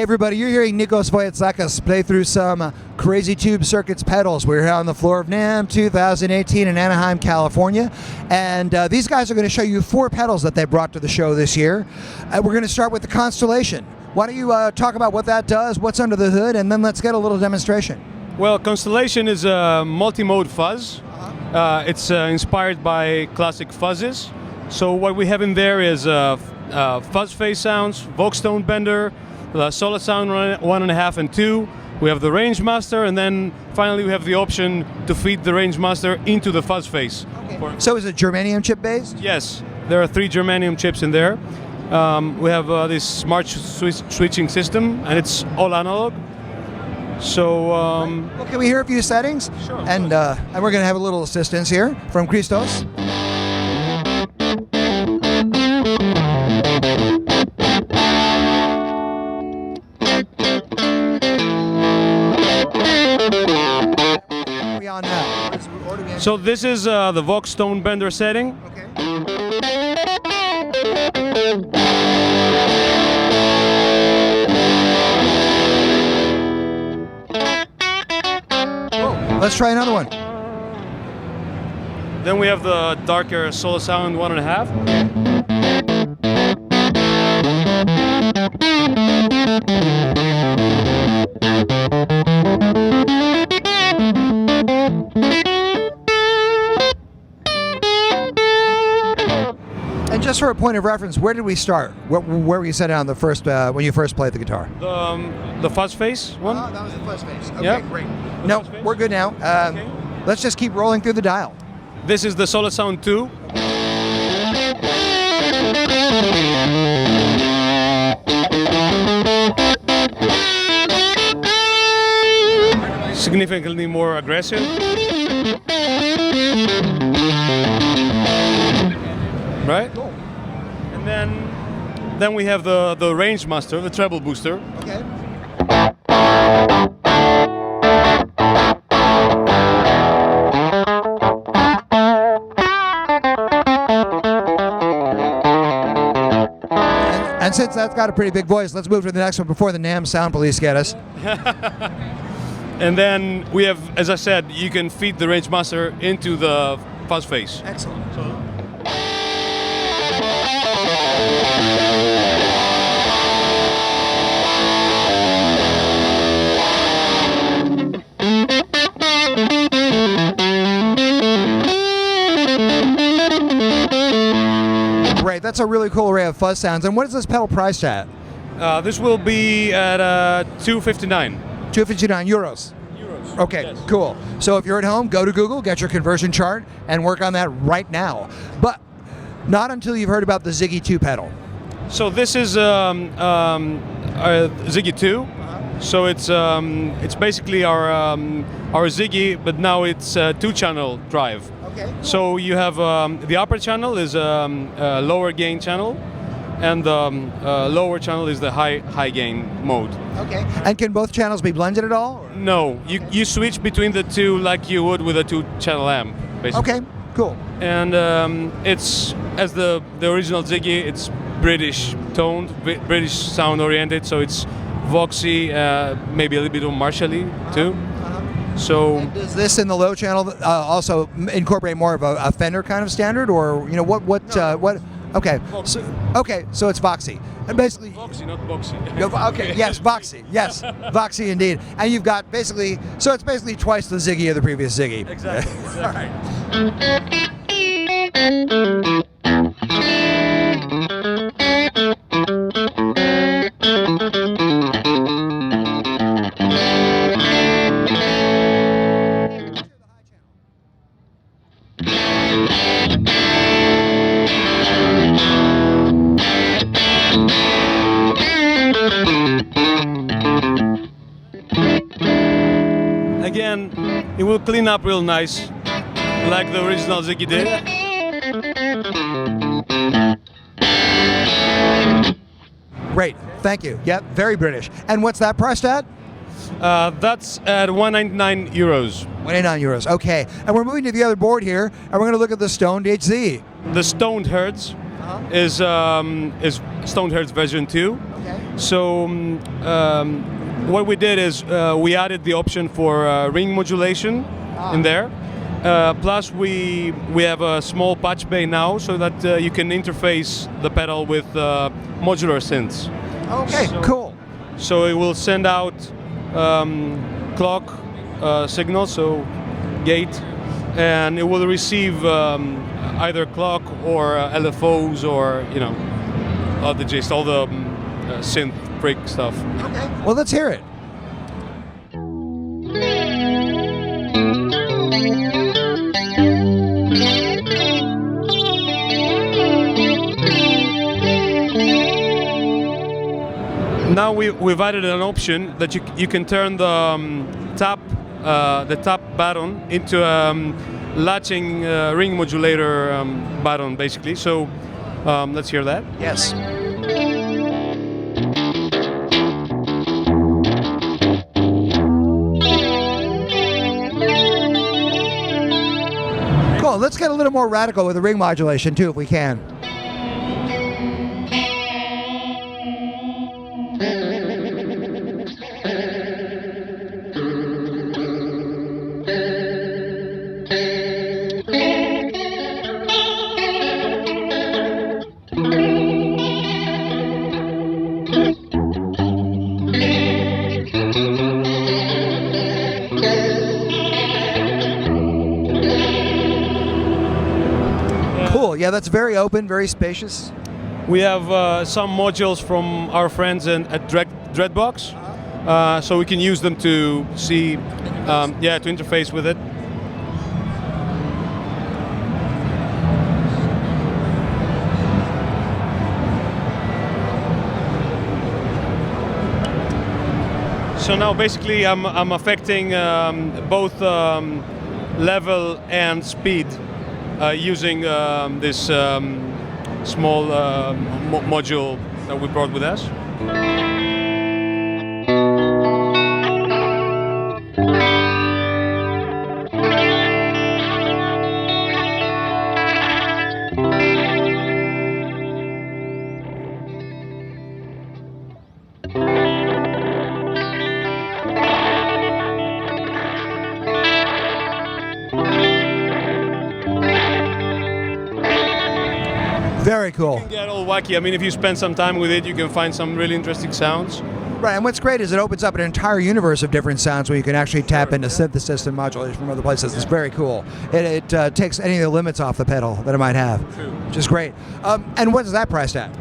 everybody, you're hearing Nikos Voyatsakas play through some Crazy Tube Circuits pedals. We're here on the floor of NAMM 2018 in Anaheim, California. And these guys are going to show you 4 pedals that they brought to the show this year. We're going to start with the Constellation. Why don't you talk about what that does, what's under the hood, and then let's get a little demonstration. Well, Constellation is a multi-mode fuzz. It's inspired by classic fuzzes. So what we have in there is fuzz phase sounds, Vox tone bender, solid sound 1.5 and 2. We have the range master, and then finally we have the option to feed the range master into the fuzz phase. Okay. So is it germanium chip based? Yes, there are 3 germanium chips in there. We have this smart switching system, and it's all analog. So, well, can we hear a few settings? Sure. And we're going to have a little assistance here from Christos. So this is the Vox tone bender setting. Okay. Oh, let's try another one. Then we have the darker solo sound 1.5. And just for a point of reference, where did we start? Where were you set on the first when you first played the guitar? The fuzz phase one. Oh, that was the fuzz phase. Okay, yeah. Great. No, we're good now. Okay. Let's just keep rolling through the dial. This is the solid sound 2. Significantly more aggressive. Right? Cool. And then we have the range master, the treble booster. Okay. And since that's got a pretty big voice, let's move to the next one before the NAMM sound police get us. And then we have, as I said, you can feed the range master into the fuzz phase. Excellent. Great, that's a really cool array of fuzz sounds. And what is this pedal priced at? This will be at €259. 259 euros. Okay, yes. Cool. So if you're at home, go to Google, get your conversion chart, and work on that right now. But not until you've heard about the Ziggy 2 pedal. So this is Ziggy 2. So it's basically our Ziggy, but now it's a 2-channel drive. Okay. So you have the upper channel is a lower gain channel, and the lower channel is the high gain mode. Okay. And can both channels be blended at all? Or? No, you switch between the two like you would with a 2-channel amp, basically. Okay, cool. And it's, as the original Ziggy, it's British toned, British sound oriented, so it's Voxy, maybe a little bit of Marshally too. So and does this in the low channel also incorporate more of a Fender kind of standard, or what? Okay, so it's Voxy, and basically Voxy, not Voxy. Okay, yes, Voxy, yes, Voxy indeed. And you've got basically, so it's basically twice the Ziggy of the previous Ziggy. Exactly. All right. Again, it will clean up real nice, like the original Ziggy did. Great, thank you. Yep, very British. And what's that priced at? That's at €199. 189 euros. Okay, and we're moving to the other board here, and we're going to look at the Stoned HZ. The Stoned Hertz. is Stonehead's version 2. Okay. So what we did is we added the option for ring modulation in there. Plus we have a small patch bay now, so that you can interface the pedal with modular synths. Okay, cool. So it will send out clock signal, so gate, and it will receive either clock or LFOs or all the gist, all the synth freak stuff. Okay. Well, let's hear it. Now we've added an option that you can turn the top button into a latching ring modulator button, basically. So let's hear that. Yes. Cool. Let's get a little more radical with the ring modulation too, if we can. Cool. Yeah, that's very open, very spacious. We have some modules from our friends at Dreadbox, so we can use them to see, to interface with it. So now basically I'm affecting both level and speed using this small module that we brought with us. Very cool. It can get all wacky. I mean, if you spend some time with it, you can find some really interesting sounds. Right, and what's great is it opens up an entire universe of different sounds where you can actually tap into synthesis and modulation from other places. It's very cool. It takes any of the limits off the pedal that it might have, which is great. And what is that priced at?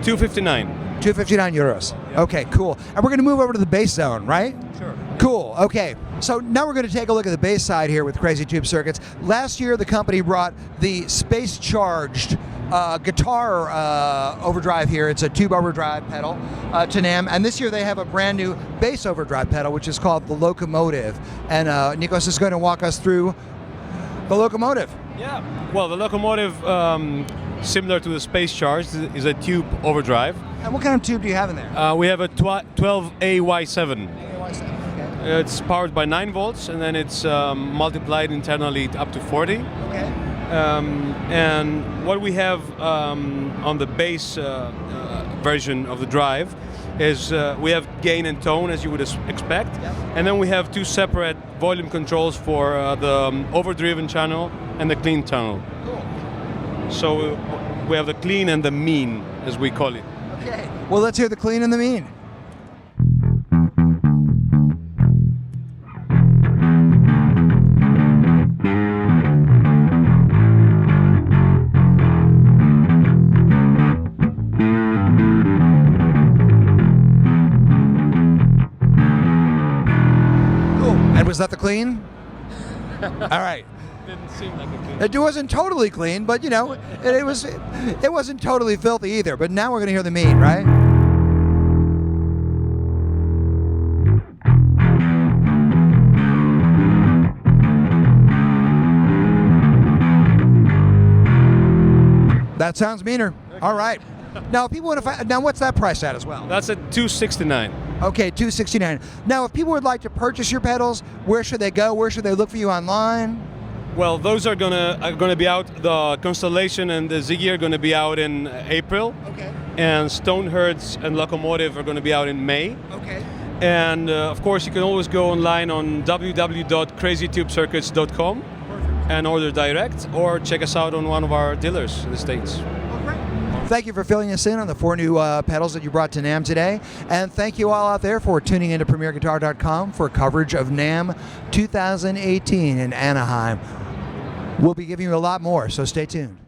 €259. 259 euros. Okay, cool. And we're going to move over to the bass zone, right? Sure. Cool. Okay. So now we're going to take a look at the bass side here with Crazy Tube Circuits. Last year, the company brought the space-charged guitar overdrive here. It's a tube overdrive pedal to NAMM. And this year they have a brand new bass overdrive pedal, which is called the Locomotive. And Nikos is going to walk us through the Locomotive. Yeah. Well, the Locomotive, similar to the Space Charged, is a tube overdrive. And what kind of tube do you have in there? We have a 12AY7. Okay. It's powered by 9 volts, and then it's multiplied internally up to 40. Okay. And what we have on the bass version of the drive is we have gain and tone, as you would expect, and then we have 2 separate volume controls for the overdriven channel and the clean channel. Cool. So we have the clean and the mean, as we call it. Okay. Well, let's hear the clean and the mean. Was that the clean? All right. Didn't seem like a clean. It wasn't totally clean, but it wasn't totally filthy either. But now we're going to hear the mean, right? That sounds meaner. Okay. All right. Now, if people want to find, now what's that price at as well? That's at $269. Okay, $269. Now, if people would like to purchase your pedals, where should they go? Where should they look for you online? Well, those are gonna be out. The Constellation and the Ziggy are gonna be out in April. Okay. And Stonehertz and Locomotive are gonna be out in May. Okay. And of course, you can always go online on www.crazytubecircuits.com and order direct, or check us out on one of our dealers in the States. Thank you for filling us in on the 4 new pedals that you brought to NAMM today. And thank you all out there for tuning into PremierGuitar.com for coverage of NAMM 2018 in Anaheim. We'll be giving you a lot more, so stay tuned.